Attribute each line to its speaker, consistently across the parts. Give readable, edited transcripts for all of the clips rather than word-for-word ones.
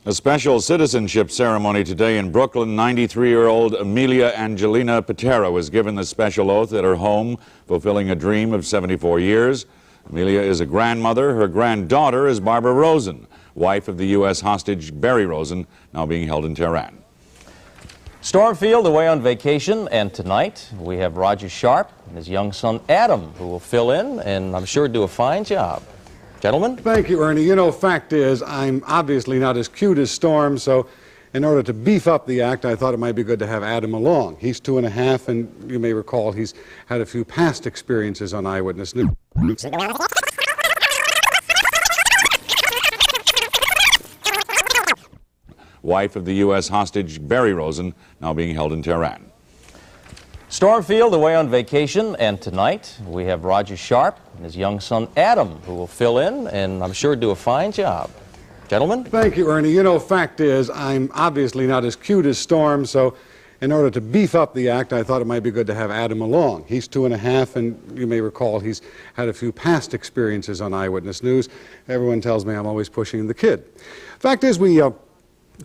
Speaker 1: A special citizenship ceremony today in Brooklyn. 93-year-old Amelia Angelina Patera was given the special oath at her home, fulfilling a dream of 74 years. Amelia is a grandmother. Her granddaughter is Barbara Rosen, wife of the U.S. hostage Barry Rosen, now being held in Tehran.
Speaker 2: Stormfield away on vacation, and tonight we have Roger Sharp and his young son Adam, who will fill in and I'm sure do a fine job. Gentlemen?
Speaker 3: Thank you, Ernie. You know, fact is, I'm obviously not as cute as Storm, so in order to beef up the act, I thought it might be good to have Adam along. He's 2.5, and you may recall he's had a few past experiences on Eyewitness News.
Speaker 1: Wife of the U.S. hostage Barry Rosen, now being held in Tehran.
Speaker 2: Stormfield away on vacation, and tonight we have Roger Sharp and his young son Adam, who will fill in and I'm sure do a fine job. Gentlemen?
Speaker 3: Thank you, Ernie. You know, fact is, I'm obviously not as cute as Storm, so in order to beef up the act, I thought it might be good to have Adam along. He's 2.5, and you may recall he's had a few past experiences on Eyewitness News. Everyone tells me I'm always pushing the kid. Fact is, we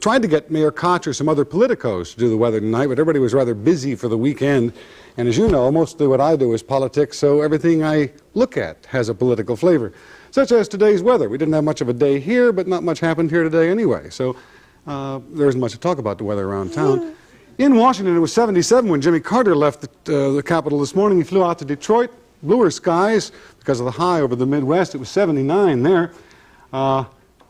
Speaker 3: tried to get Mayor Koch or some other politicos to do the weather tonight, but everybody was rather busy for the weekend. And as you know, mostly what I do is politics, so everything I look at has a political flavor, such as today's weather. We didn't have much of a day here, but not much happened here today anyway, so there isn't much to talk about the weather around town. In Washington, it was 77 when Jimmy Carter left the Capitol this morning. He flew out to Detroit, bluer skies because of the high over the Midwest. It was 79 there.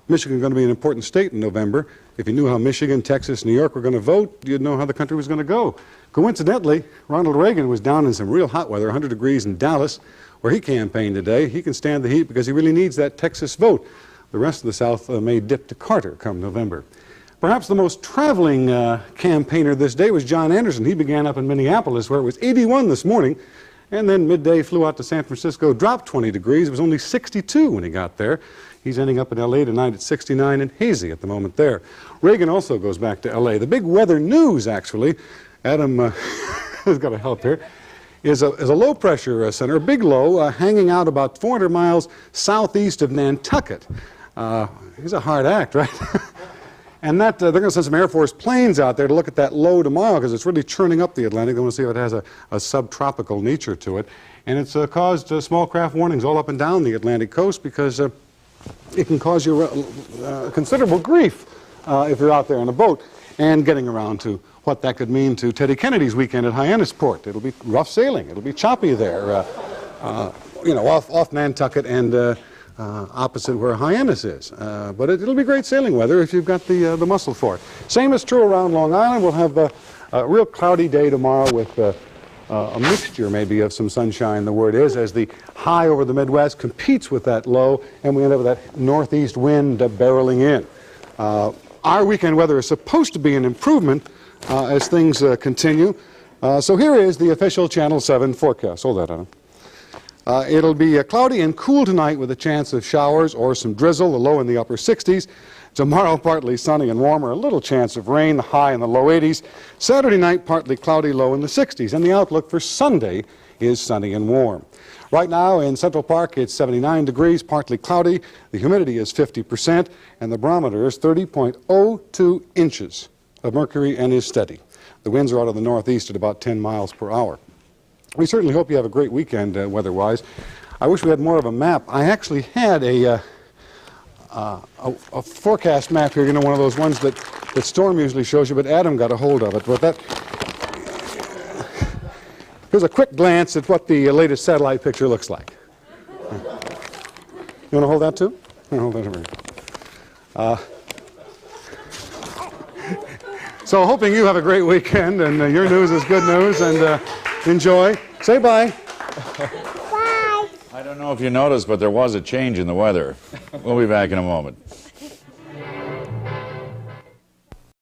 Speaker 3: Michigan is going to be an important state in November. If you knew how Michigan, Texas, New York were going to vote, you'd know how the country was going to go. Coincidentally, Ronald Reagan was down in some real hot weather, 100 degrees in Dallas, where he campaigned today. He can stand the heat because he really needs that Texas vote. The rest of the South may dip to Carter come November. Perhaps the most traveling campaigner this day was John Anderson. He began up in Minneapolis, where it was 81 this morning, and then midday flew out to San Francisco, dropped 20 degrees. It was only 62 when he got there. He's ending up in L.A. tonight at 69 and hazy at the moment there. Reagan also goes back to L.A. The big weather news, actually, Adam has got to help here, is a low-pressure center, a big low, hanging out about 400 miles southeast of Nantucket. He's a hard act, right? And that they're going to send some Air Force planes out there to look at that low tomorrow because it's really churning up the Atlantic. They want to see if it has a subtropical nature to it. And it's caused small craft warnings all up and down the Atlantic coast because it can cause you considerable grief if you're out there on a boat and getting around to what that could mean to Teddy Kennedy's weekend at Hyannisport. It'll be rough sailing. It'll be choppy there, you know, off Nantucket and opposite where Hyannis is. But it'll be great sailing weather if you've got the muscle for it. Same is true around Long Island. We'll have a real cloudy day tomorrow with a mixture maybe of some sunshine, the word is, as the high over the Midwest competes with that low, and we end up with that northeast wind barreling in. Our weekend weather is supposed to be an improvement as things continue. So here is the official Channel 7 forecast. Hold that on. It'll be cloudy and cool tonight with a chance of showers or some drizzle, the low in the upper 60s. Tomorrow, partly sunny and warmer, a little chance of rain, the high in the low 80s. Saturday night, partly cloudy, low in the 60s. And the outlook for Sunday is sunny and warm. Right now in Central Park, it's 79 degrees, partly cloudy. The humidity is 50%, and the barometer is 30.02 inches of mercury and is steady. The winds are out of the northeast at about 10 miles per hour. We certainly hope you have a great weekend weather-wise. I wish we had more of a map. I actually had a forecast map here, you know, one of those ones that Storm usually shows you, but Adam got a hold of it. But here's a quick glance at what the latest satellite picture looks like. You want to hold that too? Hold that over here. So hoping you have a great weekend and your news is good news, and enjoy. Say bye.
Speaker 1: I don't know if you noticed, but there was a change in the weather. We'll be back in a moment.